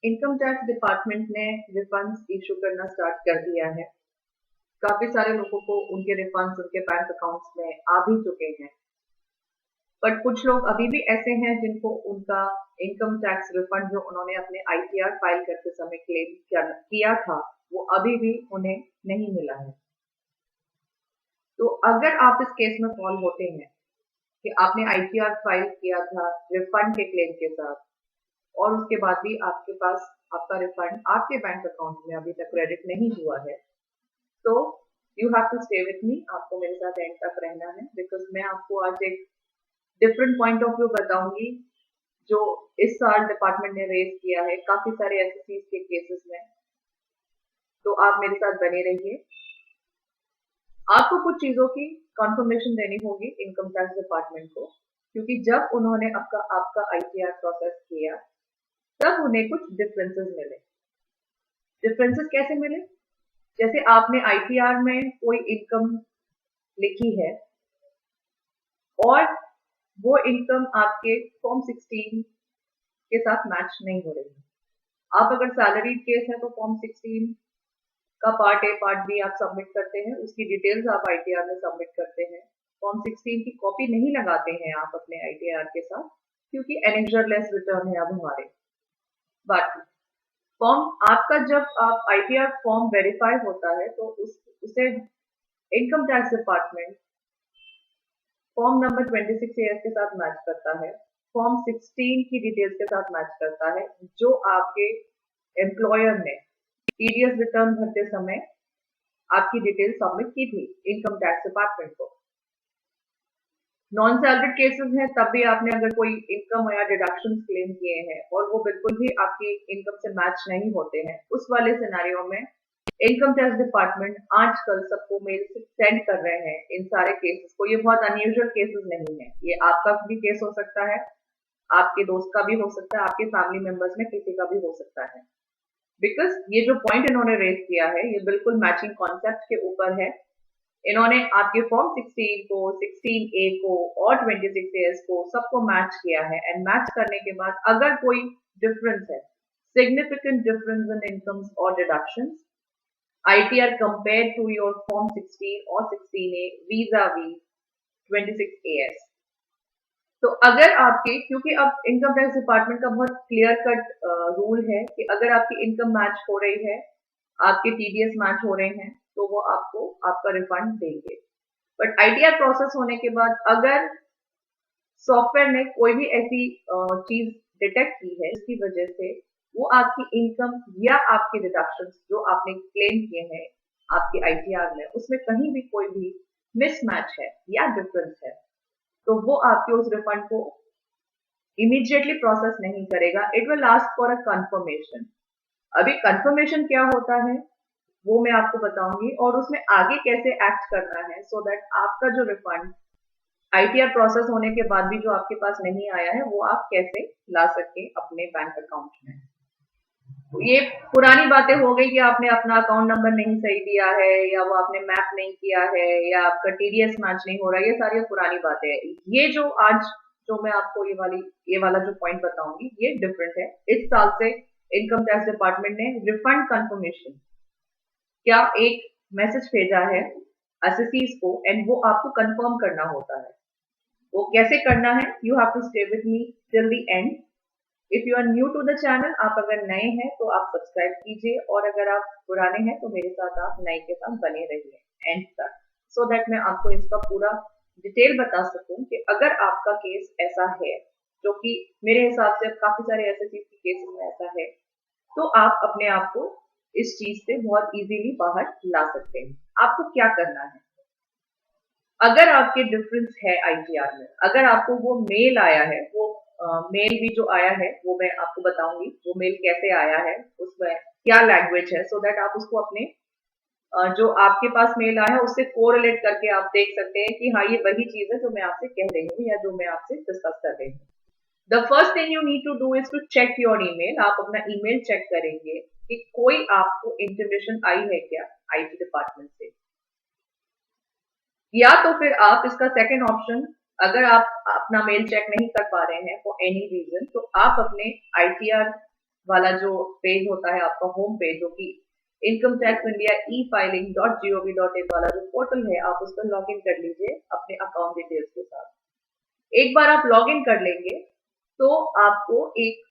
Income tax department ने refunds issue करना start कर दिया है। काफी सारे लोगों को उनके रिफंड्स उनके बैंक अकाउंट्स में आ भी चुके हैं, बट कुछ लोग अभी भी ऐसे हैं जिनको उनका इनकम टैक्स रिफंड जो उन्होंने अपने आईटीआर फाइल करते समय क्लेम किया था, वो अभी भी उन्हें नहीं मिला है। तो अगर आप इस केस में फॉल होते हैं कि आपने आईटीआर फाइल किया था रिफंड के क्लेम के साथ और उसके बाद भी आपके पास आपका रिफंड आपके बैंक अकाउंट में अभी तक क्रेडिट नहीं हुआ है, तो you have to stay with me. आपको मेरे साथ एंड तक रहना है, बिकॉज मैं आपको आज एक डिफरेंट पॉइंट ऑफ व्यू बताऊंगी जो इस साल डिपार्टमेंट ने रेज किया है काफी सारे एसएससीज के केसेस में। तो आप मेरे साथ बने रहिए। आपको कुछ चीजों की कंफर्मेशन देनी होगी इनकम टैक्स डिपार्टमेंट को, क्योंकि जब उन्होंने आपका आपका आईटीआर प्रोसेस किया तब उन्हें कुछ डिफरेंसेस मिले। डिफरेंसेस कैसे मिले? जैसे आपने आईटीआर में कोई इनकम लिखी है और वो इनकम आपके फॉर्म 16 के साथ मैच नहीं हो रही है। आप अगर सैलरी केस है तो फॉर्म 16 का पार्ट ए पार्ट बी आप सबमिट करते हैं, उसकी डिटेल्स आप आईटीआर में सबमिट करते हैं। फॉर्म 16 की कॉपी नहीं लगाते हैं आप अपने आईटीआर के साथ, क्योंकि एनेक्जरलेस रिटर्न है अब हमारे। बाकी फॉर्म आपका जब आप आईटीआर फॉर्म वेरीफाई होता है तो उसे income tax department form number 26 as के साथ मैच करता है, फॉर्म 16 की डिटेल्स के साथ मैच करता है जो आपके एम्प्लॉयर ने टीडीएस रिटर्न भरते समय आपकी डिटेल सबमिट की थी इनकम टैक्स डिपार्टमेंट को। नॉन सैलरीड केसेस हैं तब भी आपने अगर कोई इनकम या डिडक्शन क्लेम किए हैं और वो बिल्कुल भी आपकी इनकम से मैच नहीं होते हैं, उस वाले सिनेरियो में इनकम टैक्स डिपार्टमेंट आजकल सबको मेल से सेंड कर रहे हैं इन सारे केसेस को। ये बहुत अनयूजुअल केसेस नहीं है, ये आपका भी केस हो सकता है, आपके दोस्त का भी हो सकता है, आपके फैमिली मेंबर्स में किसी का भी हो सकता है। बिकॉज ये जो पॉइंट इन्होंने रेज किया है ये बिल्कुल मैचिंग कॉन्सेप्ट के ऊपर है। इन्होंने आपके फॉर्म 16 को, 16A को और 26AS को सबको मैच किया है, एंड मैच करने के बाद अगर कोई डिफरेंस है, सिग्निफिकेंट डिफरेंस इन इनकम्स और deductions, ITR compared to your form 16 or 16A vis-a-vis 26AS। तो अगर आपके, क्योंकि अब इनकम टैक्स डिपार्टमेंट का बहुत क्लियर कट रूल है कि अगर आपकी इनकम मैच हो रही है, आपके टीडीएस मैच हो रहे हैं, तो वो आपको आपका रिफंड देंगे। बट आईटीआर प्रोसेस होने के बाद अगर सॉफ्टवेयर ने कोई भी ऐसी चीज डिटेक्ट की है जिसकी वजह से वो आपकी इनकम या आपके डिडक्शंस जो आपने क्लेम किए हैं आपके आईटीआर में, उसमें कहीं भी कोई भी मिसमैच है या डिफरेंस है, तो वो आपके उस रिफंड को इमीडिएटली प्रोसेस नहीं करेगा। It will ask for a confirmation. अभी कंफर्मेशन क्या होता है वो मैं आपको बताऊंगी, और उसमें आगे कैसे एक्ट करना है सो दैट आपका जो रिफंड आईटीआर प्रोसेस होने के बाद भी जो आपके पास नहीं आया है वो आप कैसे ला सके अपने बैंक अकाउंट में। तो ये पुरानी बातें हो गई कि आपने अपना अकाउंट नंबर नहीं सही दिया है, या वो आपने मैप नहीं किया है, या आपका टीडीएस मैच नहीं हो रहा है, ये सारी पुरानी बातें हैं। ये जो आज जो मैं आपको ये वाला जो पॉइंट बताऊंगी ये डिफरेंट है। इस साल से इनकम टैक्स डिपार्टमेंट ने रिफंड कंफर्मेशन क्या एक मैसेज भेजा है एसएससीज को, एंड वो आपको कंफर्म करना होता है। वो कैसे करना है? You have to stay with me till the end. If you are new to the channel, आप अगर नए हैं तो आप सब्सक्राइब कीजिए, और अगर आप पुराने हैं तो मेरे साथ आप नए के साथ बने रहिए एंड तक, सो दैट मैं आपको इसका पूरा डिटेल बता सकूं कि अगर आपका केस ऐसा है, जो कि मेरे हिसाब से काफी सारे ऐसे चीज के केसेस में ऐसा है, तो आप अपने आप को इस चीज से बहुत इजीली बाहर ला सकते हैं। आपको क्या करना है? अगर आपके डिफरेंस है आईटीआर में, अगर आपको वो मेल आया है, वो मेल भी जो आया है वो मैं आपको बताऊंगी वो मेल कैसे आया है, उसमें क्या लैंग्वेज है, सो दैट आप उसको अपने जो आपके पास मेल आया है उससे कोरिलेट करके आप देख सकते हैं कि हाँ ये वही चीज है जो मैं आपसे कह रही हूँ या जो मैं आपसे डिस्कस कर रही हूँ। The first thing you need to do is to check your email. आप अपना ईमेल चेक करेंगे कि कोई आपको इंटीमेशन आई है क्या आईटी डिपार्टमेंट से, या तो फिर आप इसका सेकंड ऑप्शन, अगर आप अपना मेल चेक नहीं कर पा रहे हैं फॉर एनी रीजन, तो आप अपने आईटीआर वाला जो पेज होता है आपका होम पेज, जो कि इनकम टैक्स इंडिया e-filing.gov.in वाला जो पोर्टल है, आप उस पर लॉग इन कर लीजिए अपने अकाउंट डिटेल्स के साथ। एक बार आप लॉग इन कर लेंगे तो आपको एक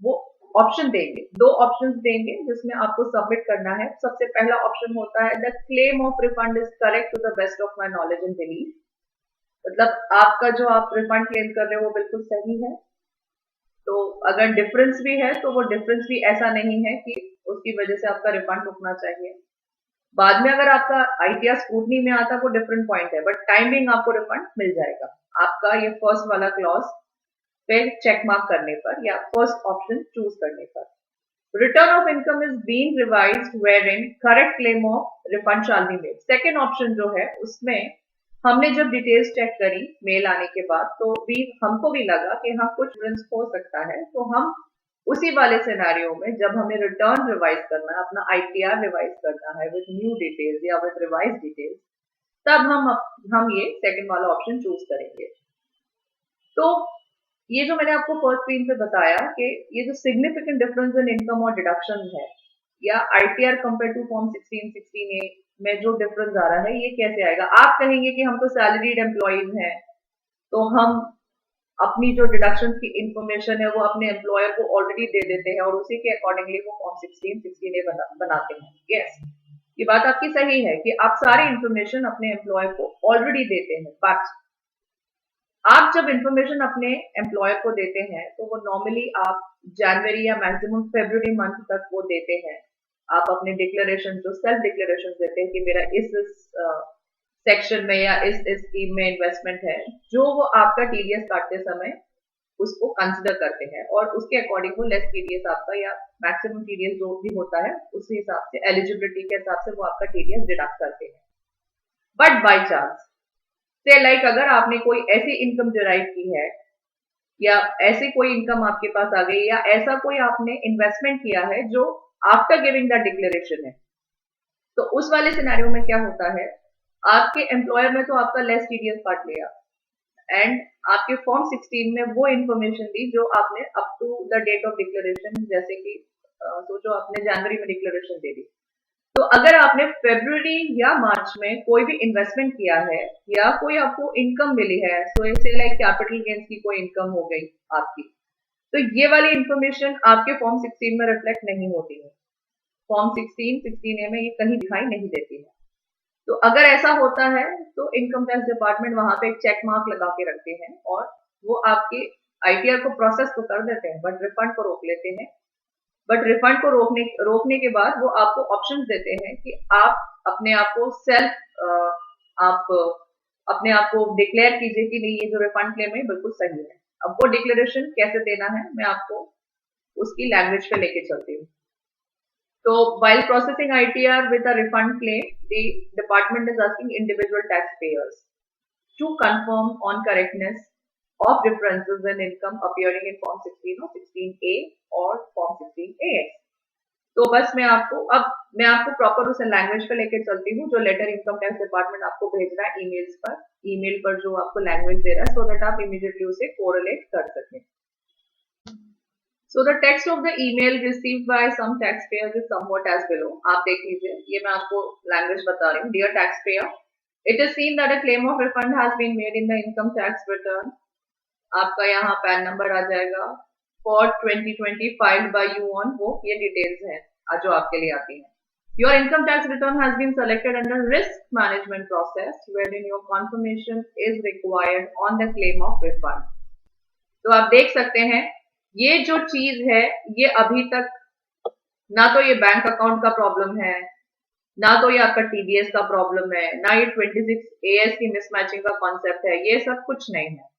वो ऑप्शन देंगे, दो ऑप्शंस देंगे जिसमें आपको सबमिट करना है। सबसे पहला ऑप्शन होता है the claim of refund is correct to the best of my knowledge and belief, मतलब आपका जो आप रिफंड क्लेम कर रहे हो वो बिल्कुल सही है। तो अगर डिफरेंस भी है तो वो डिफरेंस भी ऐसा नहीं है कि उसकी वजह से आपका रिफंड रुकना चाहिए। बाद में अगर आपका आईटीआर स्क्रूटनी में आता है वो डिफरेंट पॉइंट है, बट टाइमिंग आपको रिफंड मिल जाएगा आपका ये फर्स्ट वाला क्लॉज पे चेक मार्क करने पर या फर्स्ट ऑप्शन चूज करने पर। Return of income is being revised wherein correct claim of refund shall be made. Second option जो है उसमें हमने जब डिटेल्स चेक करी मेल आने के बाद तो भी हमको भी लगा कि हाँ कुछ डिफरेंस हो सकता है, तो हम उसी वाले सिनेरियो में जब हमें रिटर्न रिवाइज करना है, अपना आईटीआर रिवाइज करना है विद न्यू डिटेल्स या विद रिवाइज डिटेल्स, तब हम ये सेकंड वाला ऑप्शन चूज करेंगे। तो ये जो मैंने आपको फर्स्ट स्क्रीन पे बताया कि ये जो सिग्निफिकेंट डिफरेंस इन इनकम और डिडक्शन है या ITR compare to form 1616A में जो डिफरेंस आ रहा है ये कैसे आएगा। आप कहेंगे कि हम तो सैलरीड एम्प्लॉइज हैं तो हम अपनी जो डिडक्शन की इंफॉर्मेशन है वो अपने एम्प्लॉयर को ऑलरेडी दे देते हैं और उसी के अकॉर्डिंगली वो फॉर्म 1616A बनाते हैं। यस, ये बात आपकी सही है कि आप सारी इंफॉर्मेशन अपने एम्प्लॉयर को ऑलरेडी देते हैं, बट आप जब इंफॉर्मेशन अपने एम्प्लॉयर को देते हैं तो वो नॉर्मली आप जनवरी या मैक्सिमम फरवरी मंथ तक वो देते हैं। आप अपने डिक्लेरेशन जो सेल्फ डिक्लेरेशन देते हैं कि मेरा इस सेक्शन में या इस स्कीम में इन्वेस्टमेंट है, जो वो आपका टीडीएस काटते समय उसको कंसिडर करते हैं और उसके अकॉर्डिंग वो लेस टीडीएस आपका या मैक्सिमम टीडीएस जो भी होता है उसी हिसाब से एलिजिबिलिटी के हिसाब से वो आपका टीडीएस डिडक्ट करते हैं। बट बाई चांस से लाइक अगर आपने कोई ऐसी इनकम डिराइव की है या ऐसी कोई इनकम आपके पास आ गई या ऐसा कोई आपने इन्वेस्टमेंट किया है जो आफ्टर गिविंग द डिक्लेरेशन है, तो उस वाले सिनेरियो में क्या होता है, आपके एम्प्लॉयर में तो आपका लेस टीडीएस काट लिया एंड आपके फॉर्म 16 में वो इन्फॉर्मेशन दी जो आपने up to the date of declaration, जैसे कि सोचो आपने जनवरी में डिक्लेरेशन दे दी, तो अगर आपने फरवरी या मार्च में कोई भी इन्वेस्टमेंट किया है या कोई आपको इनकम मिली है, सो ऐसे लाइक कैपिटल गेन्स की कोई इनकम हो गई आपकी, तो ये वाली इंफॉर्मेशन आपके फॉर्म 16 में रिफ्लेक्ट नहीं होती है। फॉर्म 16 में ये कहीं दिखाई नहीं देती है। तो अगर ऐसा होता है तो इनकम टैक्स डिपार्टमेंट वहां पे एक चेक मार्क लगा के रखते हैं और वो आपके आईटीआर को प्रोसेस तो कर देते हैं बट रिफंड को रोक लेते हैं। बट रिफंड को रोकने के बाद वो आपको ऑप्शन देते हैं कि आप अपने आप को आप अपने आप को डिक्लेयर कीजिए कि नहीं ये जो रिफंड क्लेम है बिल्कुल सही है। अब वो डिक्लेरेशन कैसे देना है मैं आपको उसकी लैंग्वेज पे लेके चलती हूँ। तो while processing ITR with a refund claim, the department is asking individual taxpayers to confirm on correctness of differences in income appearing in Form 16 or 16A or Form 16AX. तो बस मैं आपको प्रॉपर उस लैंग्वेज पे लेके चलती हूँ जो लेटर इनकम टैक्स डिपार्टमेंट आपको भेज रहा है ईमेल पर जो आपको लैंग्वेज दे रहा है, सो दैट आप इमीडिएटली उसे कोरिलेट कर सकें। So the text of the email received by some taxpayers is somewhat as below. आप देख लीजिए, ये मैं आपको लैंग्वेज बता रही हूँ। Dear taxpayer, it is seen that a claim of refund has been made in the income tax return. आपका यहाँ पैन नंबर आ जाएगा for 2020 filed by you on वो ये डिटेल्स हैं जो आपके लिए आती हैं। Your income tax return has been selected under risk management process wherein your confirmation is required on the claim of refund. तो आप देख सकते हैं ये जो चीज है ये अभी तक ना तो ये बैंक अकाउंट का प्रॉब्लम है, ना तो ये आपका टीडीएस का प्रॉब्लम है, ना ये 26AS की मिसमैचिंग का कॉन्सेप्ट है, ये सब कुछ नहीं है।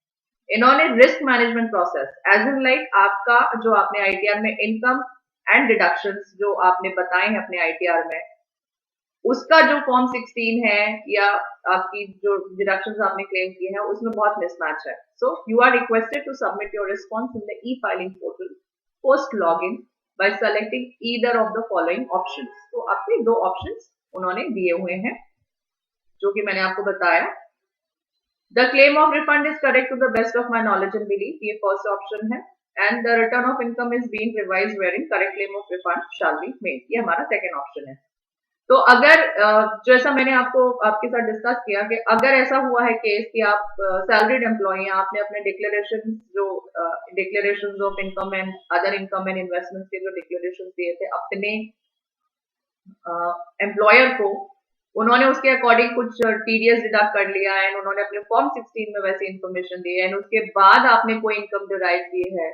इन्होंने risk management process as in like आपका जो आपने आईटीआर में इनकम एंड डिडक्शंस जो आपने बताए हैं अपने आईटीआर में, उसका जो फॉर्म 16 है या आपकी जो डिडक्शंस आपने क्लेम किए हैं उसमें बहुत मिसमैच है। So you are requested to submit your response in the e-filing portal post login by selecting either of the following options. तो आपके दो ऑप्शंस उन्होंने दिए हुए हैं जो कि मैंने आपको बताया। The claim of refund is correct to the best of my knowledge and belief, ये फर्स्ट ऑप्शन है। and the return of income is being revised wherein correct claim of refund shall be made. ये हमारा second option है। तो अगर जैसा मैंने आपके साथ डिस्कस किया कि अगर ऐसा हुआ है केस कि आप सैलरीड एम्प्लॉय हैं, आपने अपने declaration of income and other income and investment के जो डिक्लेरेशन दिए थे अपने एम्प्लॉयर को, उन्होंने उसके अकॉर्डिंग कुछ टीडीएस डिडक्ट कर लिया है, उन्होंने अपने फॉर्म 16 में वैसे इन्फॉर्मेशन दी है, उसके बाद आपने कोई इनकम डिराइव की है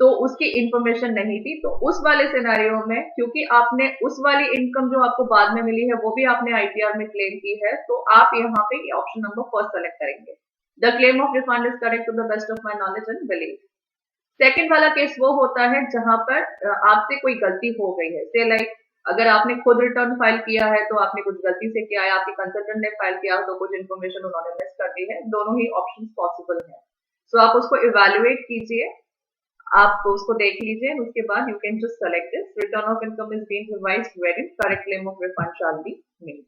तो उसकी इंफॉर्मेशन नहीं थी, तो उस वाले सिनेरियो में क्योंकि आपने उस वाली इनकम जो आपको बाद में मिली है वो भी आपने आईटीआर में क्लेम की है, तो आप यहाँ पे ऑप्शन नंबर फर्स्ट सेलेक्ट करेंगे। The claim of refund is correct to the best of my knowledge and believe. Second वाला केस वो होता है जहां पर आपसे कोई गलती हो गई है, से लाइक अगर आपने खुद रिटर्न फाइल किया है तो आपने कुछ गलती से किया है, आपकी कंसल्टेंट ने फाइल किया तो कुछ इन्फॉर्मेशन उन्होंने मिस कर दी है, दोनों ही ऑप्शंस पॉसिबल है। सो आप उसको इवेल्युएट कीजिए, आप तो उसको देख लीजिए, उसके बाद you can just select this return of income is being revised wherein correct claim of refund shall be made.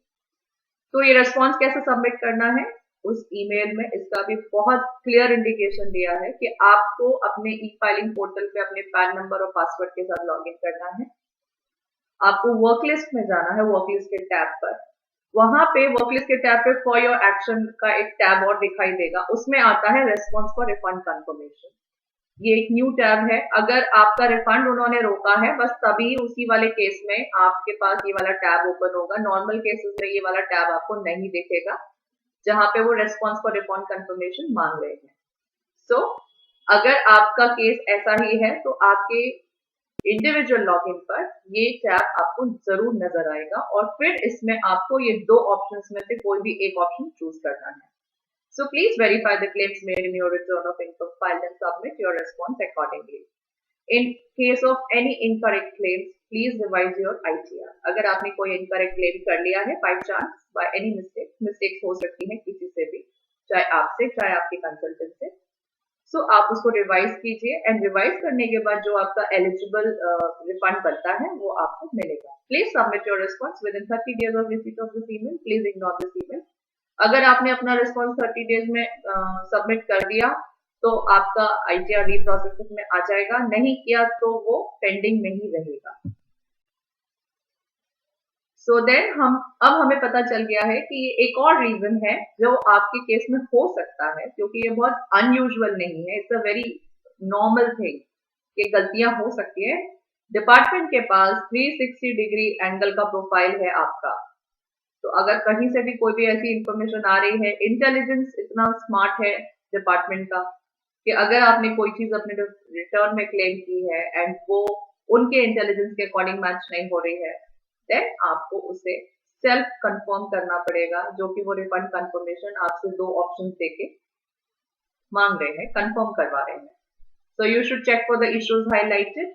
तो ये रेस्पॉन्स कैसे सबमिट करना है, उस ईमेल में इसका भी बहुत क्लियर इंडिकेशन दिया है कि आपको अपने ई फाइलिंग पोर्टल पे अपने पैन नंबर और पासवर्ड के साथ लॉग इन करना है। आपको वर्क लिस्ट में जाना है, वर्क लिस्ट के टैब पर, वहां पे वर्क लिस्ट के टैब पे फॉर योर एक्शन का एक टैब और दिखाई देगा, उसमें आता है रेस्पॉन्स फॉर रिफंड कंफर्मेशन। ये एक न्यू टैब है, अगर आपका रिफंड उन्होंने रोका है बस तभी उसी वाले केस में आपके पास ये वाला टैब ओपन होगा। नॉर्मल केसेस में ये वाला टैब आपको नहीं दिखेगा जहां पे वो रेस्पॉन्स फॉर रिफंड कंफर्मेशन मांग रहे हैं। सो अगर आपका केस ऐसा ही है तो आपके इंडिविजुअल लॉगिन पर ये टैब आपको जरूर नजर आएगा और फिर इसमें आपको ये दो ऑप्शंस में से कोई भी एक ऑप्शन चूज करना है। So please verify the claims made in your return of income file and submit your response accordingly. In case of any incorrect claims, please revise your ITR. अगर आपने कोई incorrect claim कर लिया है by chance, by any mistake, mistakes हो सकती हैं किसी से भी, चाहे आपसे चाहे आपके कंसल्टेंट से, सो आप उसको रिवाइज कीजिए एंड रिवाइज करने के बाद जो आपका एलिजिबल रिफंड बनता है वो आपको मिलेगा। Please submit your response with in 30 days of receipt of this email. Please ignore this email. अगर आपने अपना रिस्पॉन्स 30 डेज में सबमिट कर दिया तो आपका आईटीआर रीप्रोसेसिंग में आ जाएगा, नहीं किया तो वो पेंडिंग में ही रहेगा। सो देन अब हमें पता चल गया है कि ये एक और रीजन है जो आपके केस में हो सकता है, क्योंकि ये बहुत अनयूजुअल नहीं है, it's a very normal thing कि गलतियां हो सकती है। डिपार्टमेंट के पास 360 डिग्री एंगल का प्रोफाइल है आपका, तो अगर कहीं से भी कोई भी ऐसी इंफॉर्मेशन आ रही है, इंटेलिजेंस इतना स्मार्ट है डिपार्टमेंट का कि अगर आपने कोई चीज अपने रिटर्न में क्लेम की है एंड वो उनके इंटेलिजेंस के अकॉर्डिंग मैच नहीं हो रही है, देन आपको उसे सेल्फ कंफर्म करना पड़ेगा, जो कि वो रिफंड कंफर्मेशन आपसे दो ऑप्शन देके मांग रहे हैं, कंफर्म करवा रहे हैं। So you should check for the issues highlighted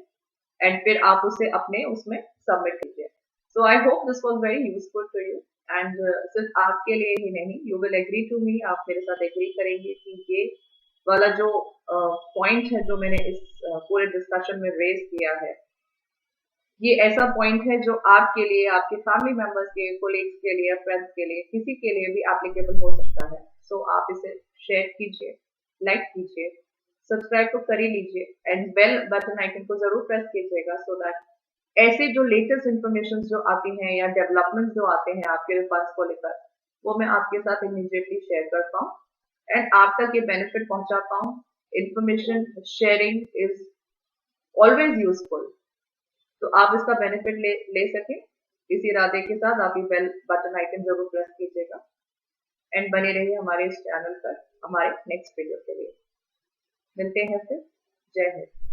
and फिर आप उसे अपने उसमें सबमिट कीजिए। So I hope this was very useful to you and सिर्फ आपके लिए ही नहीं, you will agree to me, आप मेरे साथ एग्री करेंगे कि ये वाला जो पॉइंट है जो मैंने इस पूरे डिस्कशन में रेज किया है, ये ऐसा पॉइंट है जो आपके लिए, आपके फैमिली मेंबर्स के, कोलीग्स के लिए, फ्रेंड्स के लिए, किसी के लिए भी एप्लीकेबल हो सकता है। सो आप इसे शेयर कीजिए, लाइक कीजिए, सब्सक्राइब तो कर ही लीजिए एंड बेल बटन आइकन को जरूर प्रेस कीजिएगा सो दैट ऐसे जो लेटेस्ट इंफॉर्मेशन जो आती हैं या डेवलपमेंट जो आते हैं आपके रिफंड्स को लेकर, वो मैं आपके साथ इमीडिएटली शेयर कर पाऊँ एंड आप तक ये बेनिफिट पहुंचा पाऊँ। Information sharing is always useful, तो आप इसका बेनिफिट ले सकें, इसी इरादे के साथ आप ये बेल बटन आइकन जरूर प्रेस कीजिएगा एंड बने रहिए हमारे इस चैनल पर हमारे नेक्स्ट वीडियो के लिए। मिलते हैं फिर, जय हिंद।